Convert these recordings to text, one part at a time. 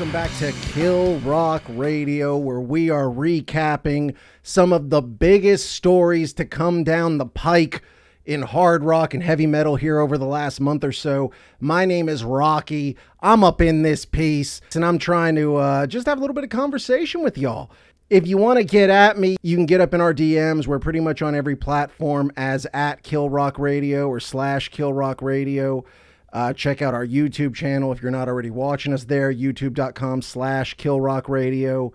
Welcome back to Kill Rock Radio, where we are recapping some of the biggest stories to come down the pike in hard rock and heavy metal here over the last month or so. My name is Rocky. I'm up in this piece, and I'm trying to just have a little bit of conversation with y'all. If you want to get at me, you can get up in our DMs. We're pretty much on every platform as at Kill Rock Radio or / Kill Rock Radio. Check out our YouTube channel if you're not already watching us there, youtube.com/ Kill Rock Radio.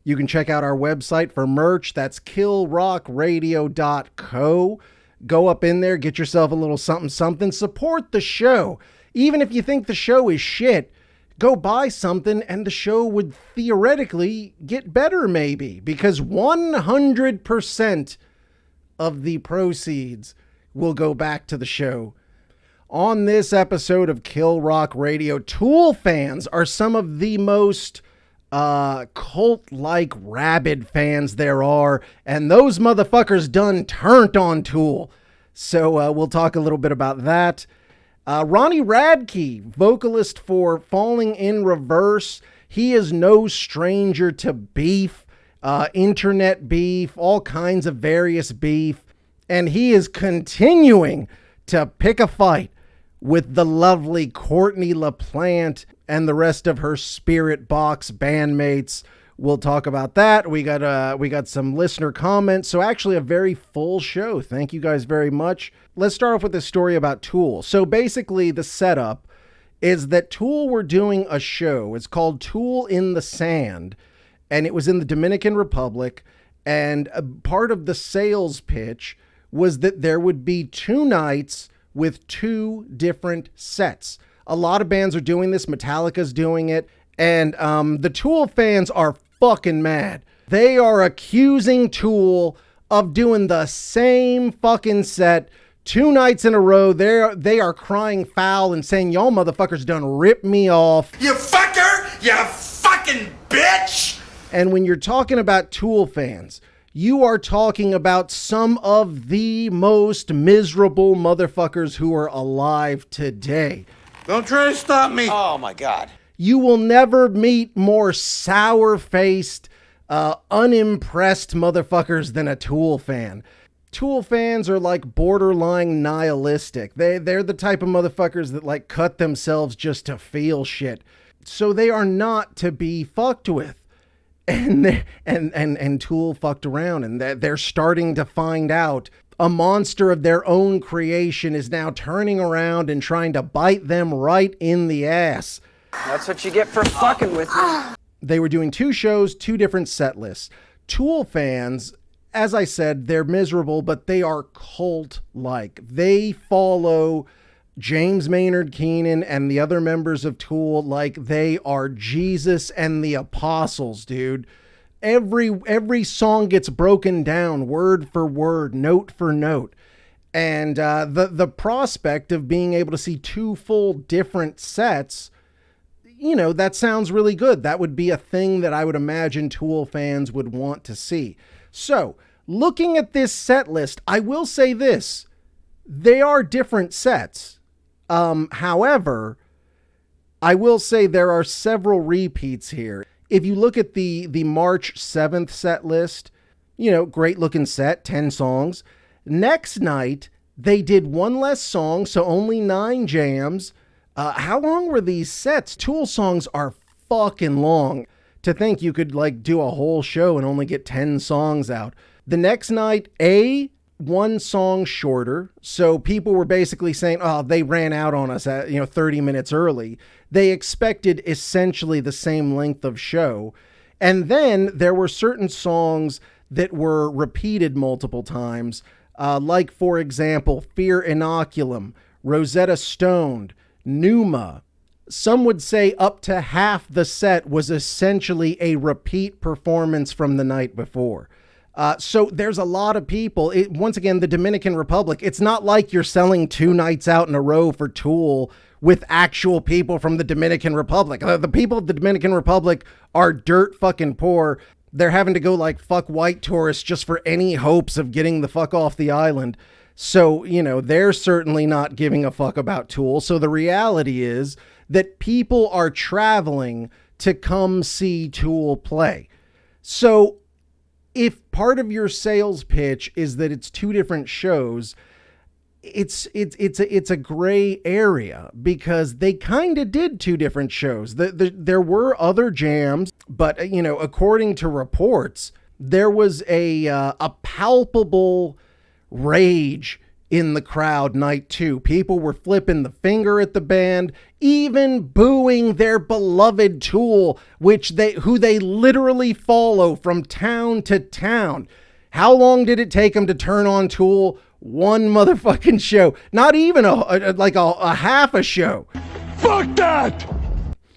You can check out our website for merch. That's killrockradio.co. Go up in there, get yourself a little something. Support the show. Even if you think the show is shit, go buy something and the show would theoretically get better maybe, because 100% of the proceeds will go back to the show. On this episode of Kill Rock Radio, Tool fans are some of the most cult-like rabid fans there are, and those motherfuckers done turned on Tool. So we'll talk a little bit about that. Ronnie Radke, vocalist for Falling in Reverse, he is no stranger to beef, internet beef, all kinds of various beef, and he is continuing to pick a fight with the lovely Courtney LaPlante and the rest of her Spiritbox bandmates. We'll talk about that. We got some listener comments, so actually a very full show. Thank you guys very much. Let's start off with this story about Tool. So basically the setup is that Tool were doing a show. It's called Tool in the Sand, and it was in the Dominican Republic, and a part of the sales pitch was that there would be 2 nights with 2 different sets. A lot of bands are doing this. Metallica's doing it. And the Tool fans are fucking mad. They are accusing Tool of doing the same fucking set 2 nights in a row. They are crying foul and saying, y'all motherfuckers done ripped me off. You fucker! You fucking bitch! And when you're talking about Tool fans, you are talking about some of the most miserable motherfuckers who are alive today. Don't try to stop me. Oh my God. You will never meet more sour-faced, unimpressed motherfuckers than a Tool fan. Tool fans are like borderline nihilistic. They're the type of motherfuckers that like cut themselves just to feel shit. So they are not to be fucked with. And Tool fucked around, and they're starting to find out a monster of their own creation is now turning around and trying to bite them right in the ass. That's what you get for fucking with me. They were doing 2 shows, 2 different set lists. Tool fans, as I said, they're miserable, but they are cult-like. They follow James Maynard Keenan and the other members of Tool like they are Jesus and the apostles, dude. Every song gets broken down word for word, note for note. And the prospect of being able to see 2 full different sets, you know, that sounds really good. That would be a thing that I would imagine Tool fans would want to see. So, looking at this set list, I will say this. They are different sets. However, I will say there are several repeats here. If you look at the March 7th set list, you know, great looking set, 10 songs. Next night, they did 1 less song, so only 9 jams. How long were these sets? Tool songs are fucking long. To think you could like do a whole show and only get 10 songs out. The next night, 1 song shorter. So people were basically saying, oh, they ran out on us at, 30 minutes early. They expected essentially the same length of show. And then there were certain songs that were repeated multiple times. Like, for example, Fear Inoculum, Rosetta Stoned, Pneuma. Some would say up to half the set was essentially a repeat performance from the night before. So there's a lot of people. Once again, the Dominican Republic, it's not like you're selling 2 nights out in a row for Tool with actual people from the Dominican Republic. The people of the Dominican Republic are dirt fucking poor. They're having to go like fuck white tourists just for any hopes of getting the fuck off the island. So, they're certainly not giving a fuck about Tool. So the reality is that people are traveling to come see Tool play. So if part of your sales pitch is that it's two different shows, it's a gray area, because they kind of did two different shows. There were other jams, but you know, according to reports, there was a palpable rage in the crowd night 2. People were flipping the finger at the band, even booing their beloved Tool, who they literally follow from town to town. How long did it take them to turn on Tool? One motherfucking show. Not even a half a show. Fuck that!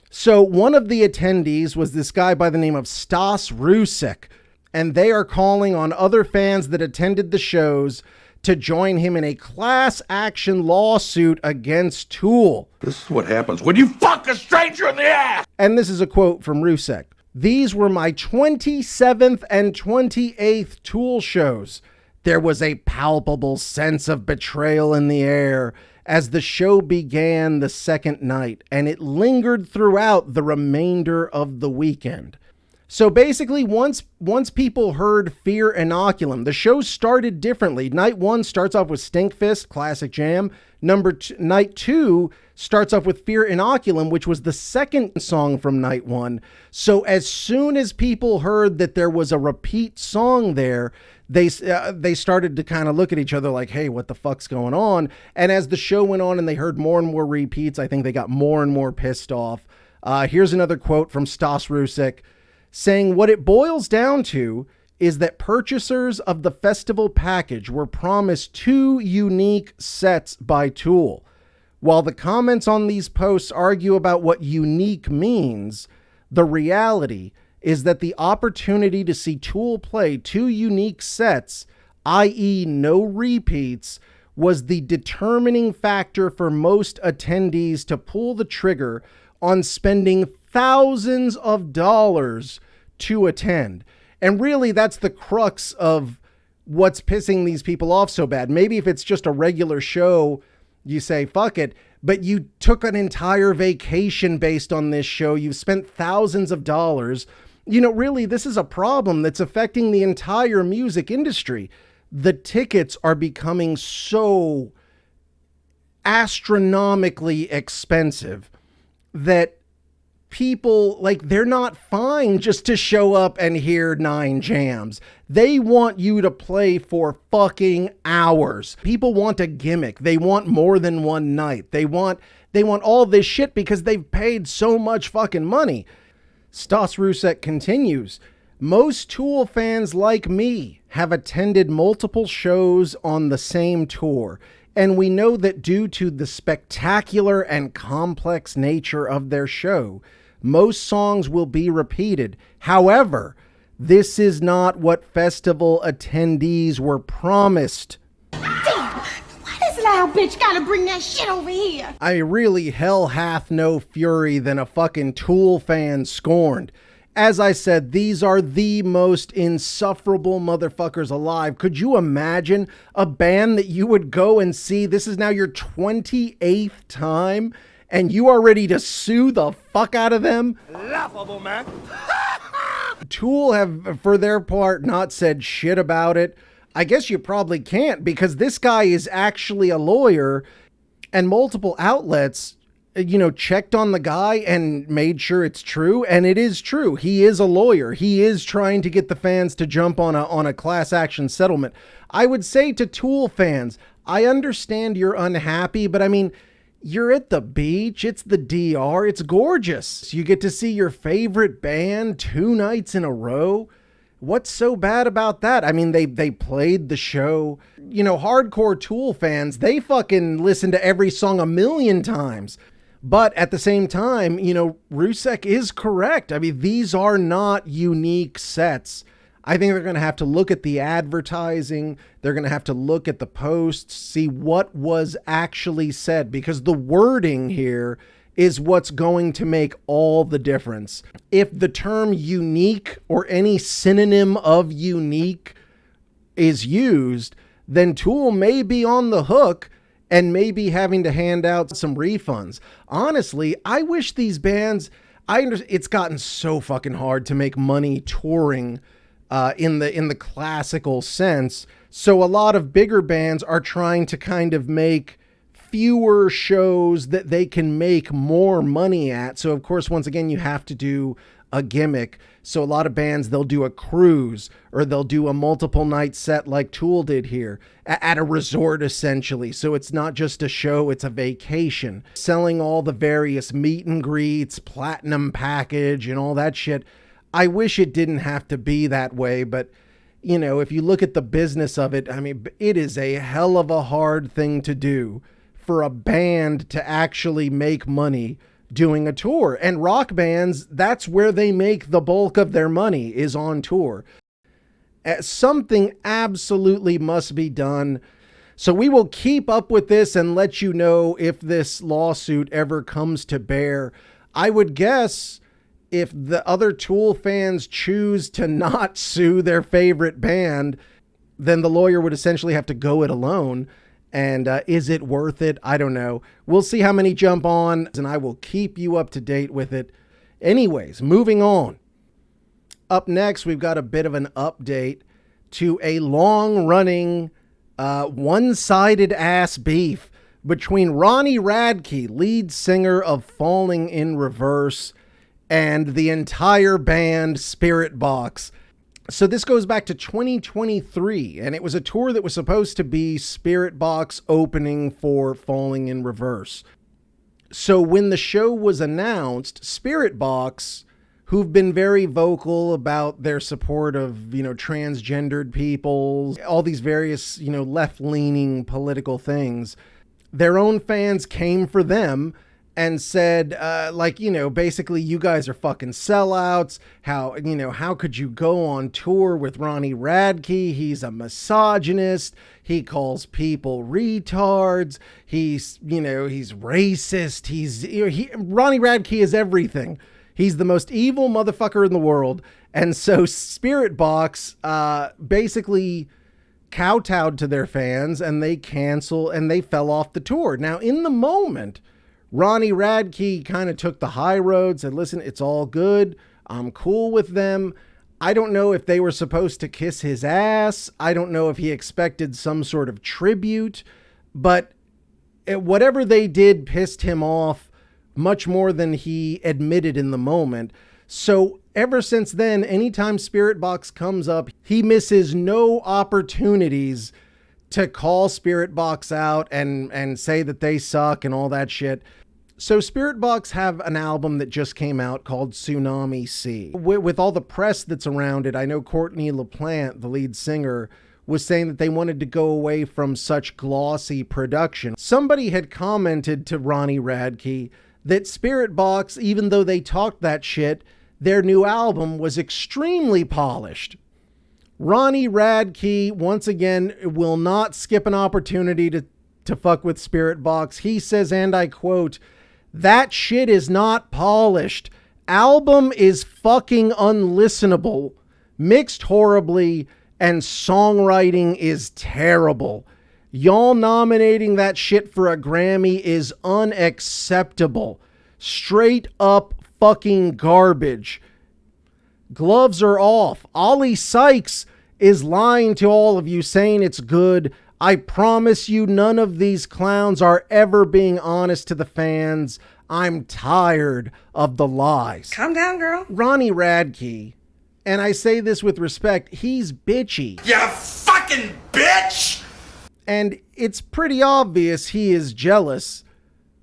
So one of the attendees was this guy by the name of Stas Rusek, and they are calling on other fans that attended the shows to join him in a class action lawsuit against Tool. This is what happens when you fuck a stranger in the ass! And this is a quote from Rusek. "These were my 27th and 28th Tool shows. There was a palpable sense of betrayal in the air as the show began the second night, and it lingered throughout the remainder of the weekend." So basically, once people heard Fear Inoculum, the show started differently. Night 1 starts off with Stinkfist, classic jam. Night 2 starts off with Fear Inoculum, which was the second song from night 1. So as soon as people heard that there was a repeat song there, they started to kind of look at each other like, hey, what the fuck's going on? And as the show went on and they heard more and more repeats, I think they got more and more pissed off. Here's another quote from Stas Rusek, saying, "What it boils down to is that purchasers of the festival package were promised 2 unique sets by Tool. While the comments on these posts argue about what unique means, the reality is that the opportunity to see Tool play 2 unique sets, i.e. no repeats, was the determining factor for most attendees to pull the trigger on spending thousands of dollars to attend." And really, that's the crux of what's pissing these people off so bad. Maybe if it's just a regular show, you say, fuck it. But you took an entire vacation based on this show. You've spent thousands of dollars. You know, really, this is a problem that's affecting the entire music industry. The tickets are becoming so astronomically expensive that people, like, they're not fine just to show up and hear 9 jams. They want you to play for fucking hours. People want a gimmick. They want more than one night. They want all this shit because they've paid so much fucking money. Stas Rusek continues, "Most Tool fans like me have attended multiple shows on the same tour, and we know that due to the spectacular and complex nature of their show, most songs will be repeated. However, this is not what festival attendees were promised." Damn, why this loud bitch gotta bring that shit over here? I really, hell hath no fury than a fucking Tool fan scorned. As I said, these are the most insufferable motherfuckers alive. Could you imagine a band that you would go and see? This is now your 28th time, and you are ready to sue the fuck out of them? Laughable, man. Tool have, for their part, not said shit about it. I guess you probably can't, because this guy is actually a lawyer, and multiple outlets, you know, checked on the guy and made sure it's true. And it is true. He is a lawyer. He is trying to get the fans to jump on a class action settlement. I would say to Tool fans, I understand you're unhappy, but I mean, you're at the beach. It's the DR. It's gorgeous. You get to see your favorite band 2 nights in a row. What's so bad about that? I mean, they played the show. You know, hardcore Tool fans, they fucking listen to every song 1,000,000 times. But at the same time, you know, Rusek is correct. I mean, these are not unique sets. I think they're going to have to look at the advertising. They're going to have to look at the posts, see what was actually said, because the wording here is what's going to make all the difference. If the term unique or any synonym of unique is used, then Tool may be on the hook and maybe having to hand out some refunds. Honestly, I wish these bands, I understand it's gotten so fucking hard to make money touring in the classical sense. So a lot of bigger bands are trying to kind of make fewer shows that they can make more money at. So of course, once again, you have to do a gimmick. So a lot of bands, they'll do a cruise or they'll do a multiple night set like Tool did here at a resort essentially. So it's not just a show, it's a vacation. Selling all the various meet and greets, platinum package and all that shit. I wish it didn't have to be that way, but you know, if you look at the business of it, I mean, it is a hell of a hard thing to do for a band to actually make money doing a tour. And rock bands, that's where they make the bulk of their money, is on tour. Something absolutely must be done. So we will keep up with this and let you know if this lawsuit ever comes to bear. I would guess if the other Tool fans choose to not sue their favorite band, then the lawyer would essentially have to go it alone. And is it worth it? I don't know. We'll see how many jump on, and I will keep you up to date with it. Anyways, moving on. Up next, we've got a bit of an update to a long-running, one-sided ass beef between Ronnie Radke, lead singer of Falling in Reverse, and the entire band Spiritbox. So this goes back to 2023, and it was a tour that was supposed to be Spiritbox opening for Falling in Reverse. So when the show was announced, Spiritbox, who've been very vocal about their support of, you know, transgendered people, all these various, you know, left-leaning political things, their own fans came for them and said, like, you know, basically, you guys are fucking sellouts. How could you go on tour with Ronnie Radke? He's a misogynist. He calls people retards. He's racist. Ronnie Radke is everything. He's the most evil motherfucker in the world. And so Spiritbox basically kowtowed to their fans, and they fell off the tour. Now, in the moment, Ronnie Radke kind of took the high road, said, listen, it's all good. I'm cool with them. I don't know if they were supposed to kiss his ass. I don't know if he expected some sort of tribute, but whatever they did pissed him off much more than he admitted in the moment. So ever since then, anytime Spiritbox comes up, he misses no opportunities to call Spiritbox out and say that they suck and all that shit. So Spiritbox have an album that just came out called Tsunami Sea. With all the press that's around it, I know Courtney LaPlante, the lead singer, was saying that they wanted to go away from such glossy production. Somebody had commented to Ronnie Radke that Spiritbox, even though they talked that shit, their new album was extremely polished. Ronnie Radke, once again, will not skip an opportunity to fuck with Spiritbox. He says, and I quote, "That shit is not polished. Album is fucking unlistenable, mixed horribly, and songwriting is terrible. Y'all nominating that shit for a Grammy is unacceptable. Straight up fucking garbage. Gloves are off. Ollie Sykes is lying to all of you saying it's good. I promise you none of these clowns are ever being honest to the fans. I'm tired of the lies." Calm down, girl. Ronnie Radke, and I say this with respect, he's bitchy. You fucking bitch! And it's pretty obvious he is jealous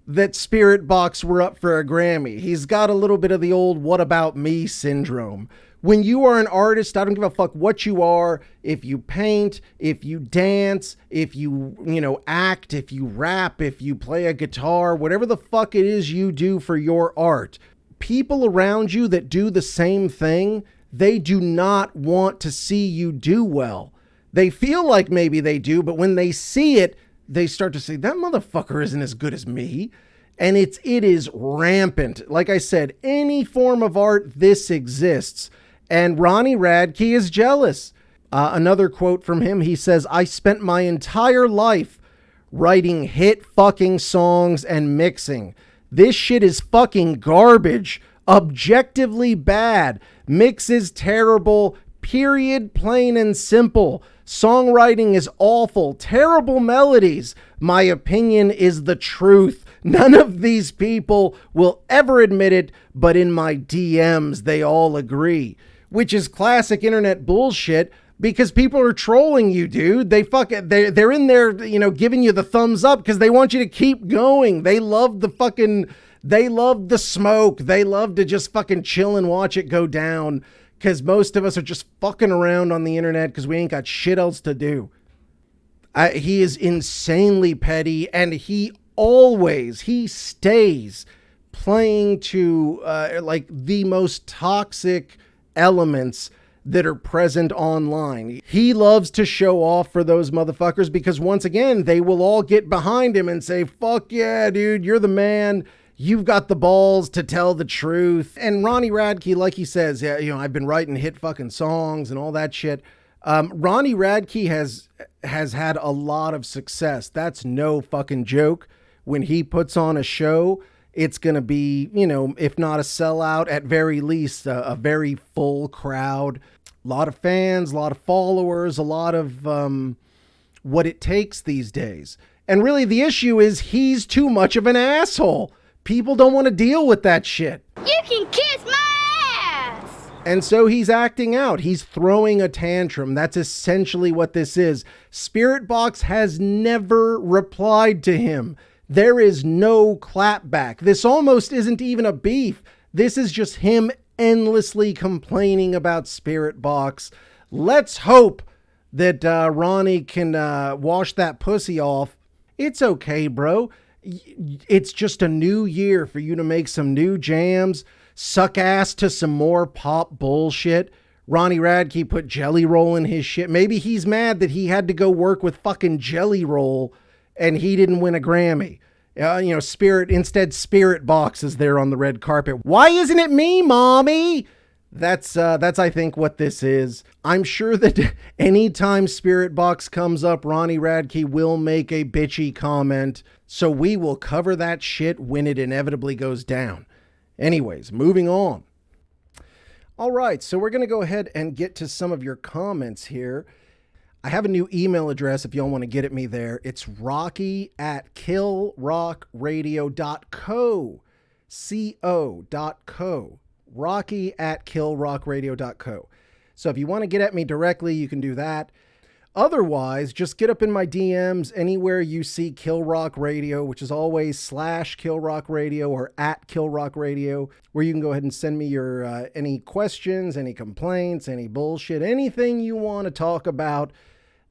that Spiritbox were up for a Grammy. He's got a little bit of the old "what about me" syndrome. When you are an artist, I don't give a fuck what you are. If you paint, if you dance, if you act, if you rap, if you play a guitar, whatever the fuck it is you do for your art, people around you that do the same thing, they do not want to see you do well. They feel like maybe they do, but when they see it, they start to say, that motherfucker isn't as good as me. And it is rampant. Like I said, any form of art, this exists. And Ronnie Radke is jealous. Another quote from him, he says, "I spent my entire life writing hit fucking songs and mixing. This shit is fucking garbage. Objectively bad. Mix is terrible. Period. Plain and simple. Songwriting is awful. Terrible melodies. My opinion is the truth. None of these people will ever admit it, but in my DMs, they all agree. Which is classic internet bullshit because people are trolling you, dude. They're in there, giving you the thumbs up because they want you to keep going. They love the smoke. They love to just fucking chill and watch it go down because most of us are just fucking around on the internet because we ain't got shit else to do. He is insanely petty, and he stays playing to like the most toxic elements that are present online. He loves to show off for those motherfuckers because once again, they will all get behind him and say, fuck yeah, dude, you're the man. You've got the balls to tell the truth. And Ronnie Radke, like he says, yeah, I've been writing hit fucking songs and all that shit. Ronnie Radke has had a lot of success. That's no fucking joke. When he puts on a show, it's going to be, if not a sellout, at very least a very full crowd. A lot of fans, a lot of followers, a lot of what it takes these days. And really the issue is he's too much of an asshole. People don't want to deal with that shit. You can kiss my ass! And so he's acting out. He's throwing a tantrum. That's essentially what this is. Spiritbox has never replied to him. There is no clapback. This almost isn't even a beef. This is just him endlessly complaining about Spiritbox. Let's hope that Ronnie can wash that pussy off. It's okay, bro. It's just a new year for you to make some new jams, suck ass to some more pop bullshit. Ronnie Radke put Jelly Roll in his shit. Maybe he's mad that he had to go work with fucking Jelly Roll and he didn't win a Grammy. Spiritbox is there on the red carpet. Why isn't it me, mommy? That's I think what this is. I'm sure that anytime Spiritbox comes up, Ronnie Radke will make a bitchy comment. So we will cover that shit when it inevitably goes down. Anyways, moving on. All right, so we're going to go ahead and get to some of your comments here. I have a new email address if y'all want to get at me there. It's rocky@killrockradio.co. co.co. rocky@killrockradio.co. So if you want to get at me directly, you can do that. Otherwise, just get up in my DMs anywhere you see Kill Rock Radio, which is always /Kill Rock Radio or @Kill Rock Radio, where you can go ahead and send me your any questions, any complaints, any bullshit, anything you want to talk about.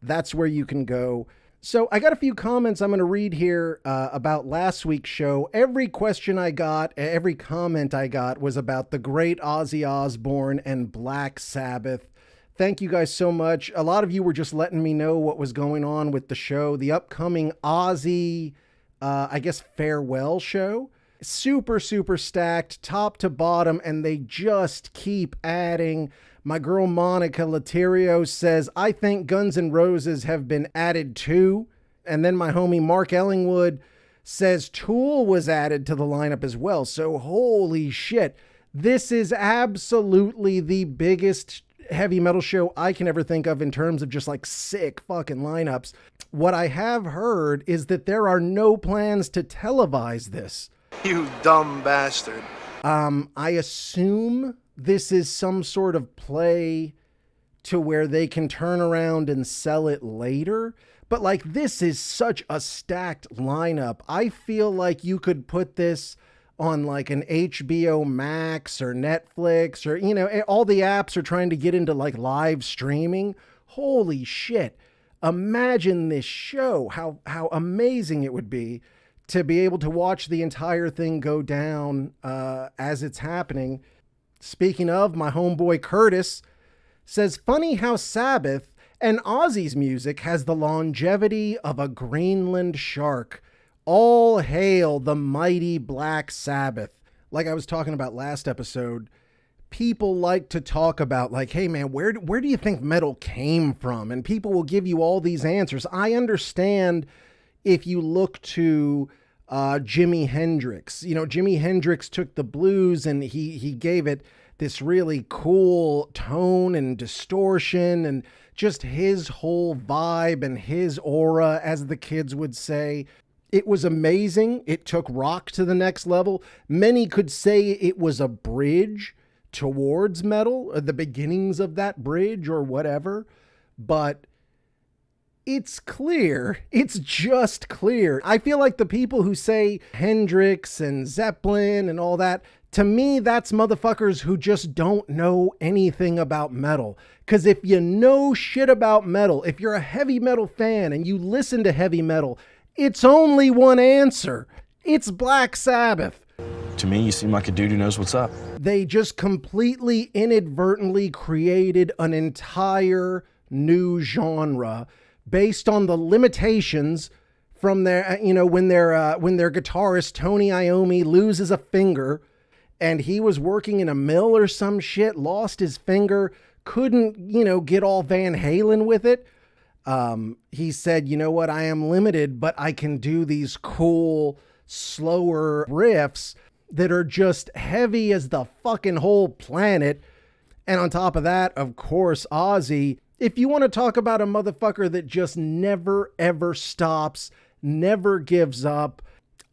That's where you can go. So I got a few comments I'm going to read here about last week's show. Every question I got, every comment I got was about the great Ozzy Osbourne and Black Sabbath. Thank you guys so much. A lot of you were just letting me know what was going on with the show. The upcoming Ozzy, farewell show. Super, super stacked, top to bottom, and they just keep adding. My girl Monica Laterio says, I think Guns N' Roses have been added too. And then my homie Mark Ellingwood says Tool was added to the lineup as well. So holy shit, this is absolutely the biggest heavy metal show I can ever think of in terms of just like sick fucking lineups. What I have heard is that there are no plans to televise this. You dumb bastard. I assume this is some sort of play to where they can turn around and sell it later. But like, this is such a stacked lineup. I feel like you could put this on like an HBO Max or Netflix or, all the apps are trying to get into like live streaming. Holy shit. Imagine this show, how amazing it would be to be able to watch the entire thing go down as it's happening. Speaking of, my homeboy Curtis says, funny how Sabbath and Ozzy's music has the longevity of a Greenland shark. All hail the mighty Black Sabbath. Like I was talking about last episode, people like to talk about like, hey man, where do you think metal came from? And people will give you all these answers. I understand if you look to Jimi Hendrix. You know, Jimi Hendrix took the blues and he gave it this really cool tone and distortion and just his whole vibe and his aura, as the kids would say. It was amazing. It took rock to the next level. Many could say it was a bridge towards metal, the beginnings of that bridge or whatever. But it's clear. It's just clear. I feel like the people who say Hendrix and Zeppelin and all that, to me, that's motherfuckers who just don't know anything about metal. Because if you know shit about metal, if you're a heavy metal fan and you listen to heavy metal, it's only one answer. It's Black Sabbath. To me, you seem like a dude who knows what's up. They just completely inadvertently created an entire new genre based on the limitations from their, you know, when their guitarist Tony Iommi loses a finger and he was working in a mill or some shit, lost his finger, couldn't, you know, get all Van Halen with it. He said, you know what, I am limited, but I can do these cool, slower riffs that are just heavy as the fucking whole planet. And on top of that, of course, Ozzy, if you want to talk about a motherfucker that just never, ever stops, never gives up,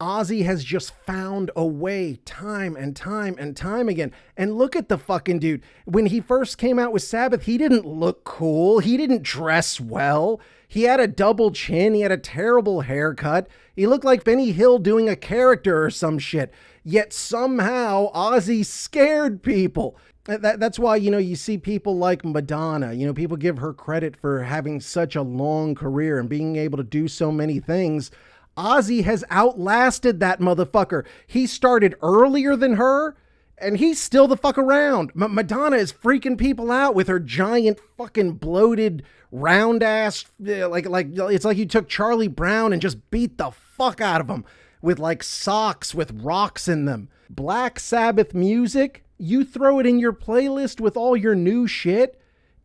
Ozzy has just found a way time and time and time again. And look at the fucking dude. When he first came out with Sabbath, he didn't look cool. He didn't dress well. He had a double chin. He had a terrible haircut. He looked like Benny Hill doing a character or some shit. Yet somehow Ozzy scared people. That's why, you know, you see people like Madonna, you know, people give her credit for having such a long career and being able to do so many things. Ozzy has outlasted that motherfucker. He started earlier than her, and he's still the fuck around. Madonna is freaking people out with her giant fucking bloated round ass, like it's like you took Charlie Brown and just beat the fuck out of him with like socks with rocks in them. Black Sabbath music, you throw it in your playlist with all your new shit,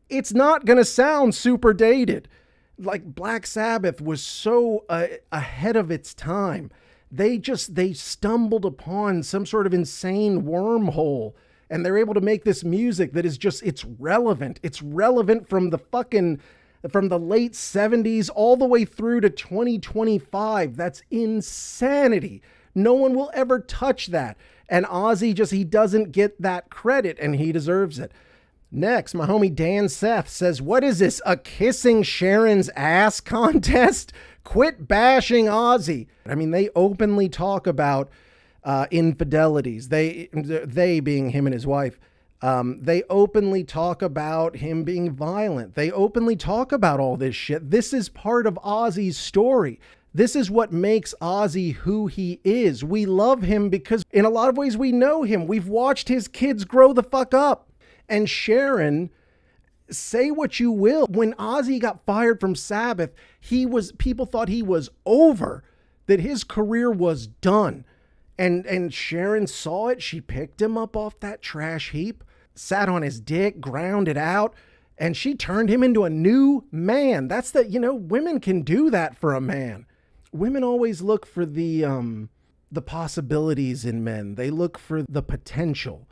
it's not gonna sound super dated. Like Black Sabbath was so ahead of its time. They stumbled upon some sort of insane wormhole, and they're able to make this music that is just, it's relevant. It's relevant from the late 70s all the way through to 2025. That's insanity. No one will ever touch that. And Ozzy he doesn't get that credit, and he deserves it. Next, my homie Dan Seth says, what is this, a kissing Sharon's ass contest? Quit bashing Ozzy. I mean, they openly talk about infidelities. They being him and his wife. They openly talk about him being violent. They openly talk about all this shit. This is part of Ozzy's story. This is what makes Ozzy who he is. We love him because in a lot of ways we know him. We've watched his kids grow the fuck up. And Sharon, say what you will, when Ozzy got fired from Sabbath, people thought he was over, that his career was done. And Sharon saw it. She picked him up off that trash heap, sat on his dick, ground it out, and she turned him into a new man. That's women can do that for a man. Women always look for the possibilities in men. They look for the potential.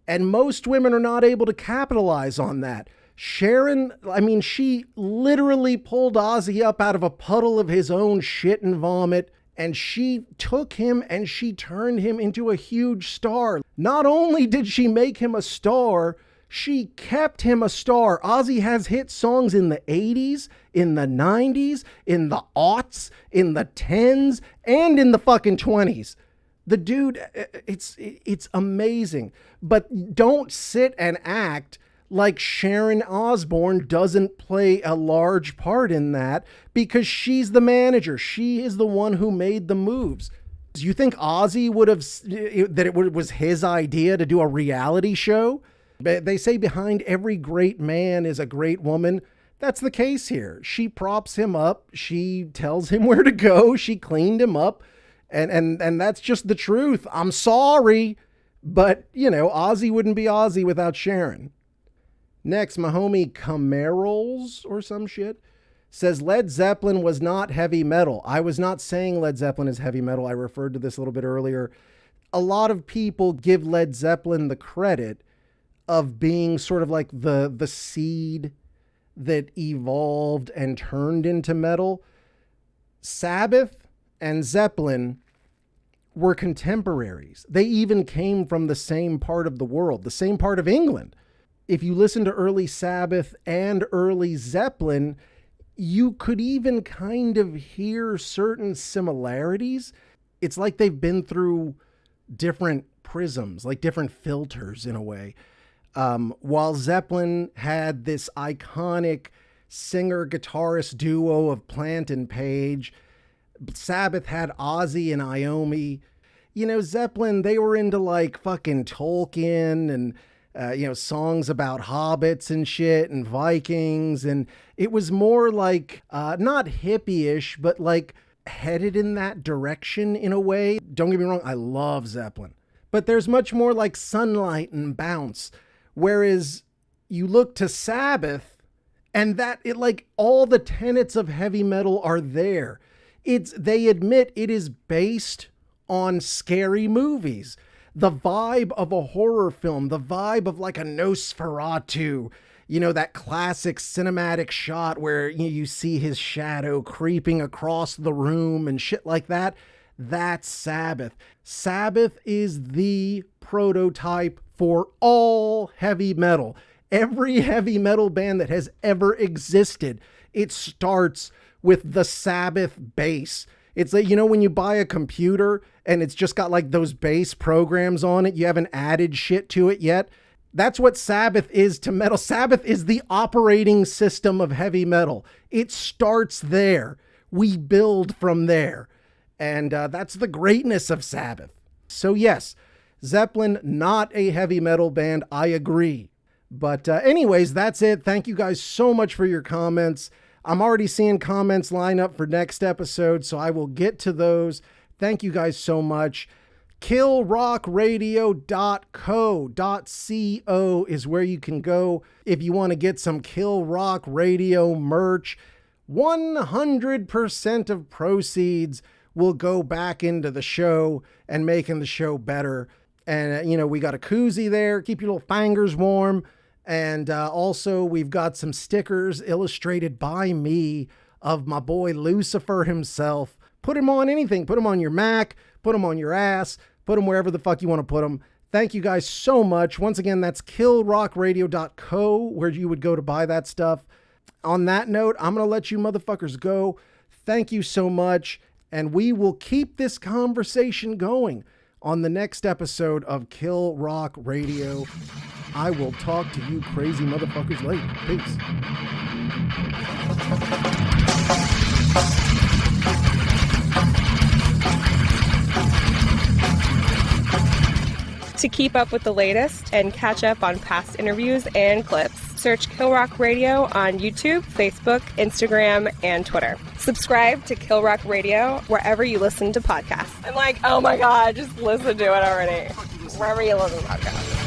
And most women are not able to capitalize on that. Sharon, I mean, she literally pulled Ozzy up out of a puddle of his own shit and vomit, and she took him and she turned him into a huge star. Not only did she make him a star, she kept him a star. Ozzy has hit songs in the 80s, in the 90s, in the aughts, in the 10s, and in the fucking 20s. The dude, it's amazing. But don't sit and act like Sharon Osbourne doesn't play a large part in that, because she's the manager. She is the one who made the moves. Do you think Ozzy was his idea to do a reality show? They say behind every great man is a great woman. That's the case here. She props him up. She tells him where to go. She cleaned him up. And that's just the truth. I'm sorry, but Ozzy wouldn't be Ozzy without Sharon. Next, my homie Camarols or some shit says Led Zeppelin was not heavy metal. I was not saying Led Zeppelin is heavy metal. I referred to this a little bit earlier. A lot of people give Led Zeppelin the credit of being sort of like the seed that evolved and turned into metal. Sabbath and Zeppelin were contemporaries. They even came from the same part of the world, the same part of England. If you listen to early Sabbath and early Zeppelin, you could even kind of hear certain similarities. It's like they've been through different prisms, like different filters in a way. While Zeppelin had this iconic singer-guitarist duo of Plant and Page, Sabbath had Ozzy and Iommi. You know, Zeppelin, they were into like fucking Tolkien and, songs about hobbits and shit and Vikings. And it was more like, not hippie-ish, but like headed in that direction in a way. Don't get me wrong, I love Zeppelin. But there's much more like Sunlight and Bounce. Whereas you look to Sabbath and that it like all the tenets of heavy metal are there. They admit it is based on scary movies. The vibe of a horror film, the vibe of like a Nosferatu, that classic cinematic shot where you see his shadow creeping across the room and shit like that. That's Sabbath. Sabbath is the prototype for all heavy metal. Every heavy metal band that has ever existed, it starts with the Sabbath bass. It's like, when you buy a computer and it's just got like those bass programs on it, you haven't added shit to it yet. That's what Sabbath is to metal. Sabbath is the operating system of heavy metal. It starts there. We build from there. And that's the greatness of Sabbath. So yes, Zeppelin, not a heavy metal band. I agree. But anyways, that's it. Thank you guys so much for your comments. I'm already seeing comments line up for next episode, so I will get to those. Thank you guys so much. KillRockRadio.co is where you can go if you want to get some Kill Rock Radio merch. 100% of proceeds will go back into the show and making the show better. And, we got a koozie there. Keep your little fingers warm. And also, we've got some stickers illustrated by me of my boy Lucifer himself. Put him on anything. Put him on your Mac. Put him on your ass. Put him wherever the fuck you want to put him. Thank you guys so much. Once again, that's killrockradio.co, where you would go to buy that stuff. On that note, I'm going to let you motherfuckers go. Thank you so much. And we will keep this conversation going on the next episode of Kill Rock Radio. I will talk to you crazy motherfuckers later. Peace. To keep up with the latest and catch up on past interviews and clips, search Kill Rock Radio on YouTube, Facebook, Instagram, and Twitter. Subscribe to Kill Rock Radio wherever you listen to podcasts. I'm like, oh my God, just listen to it already. Wherever you listen to podcasts.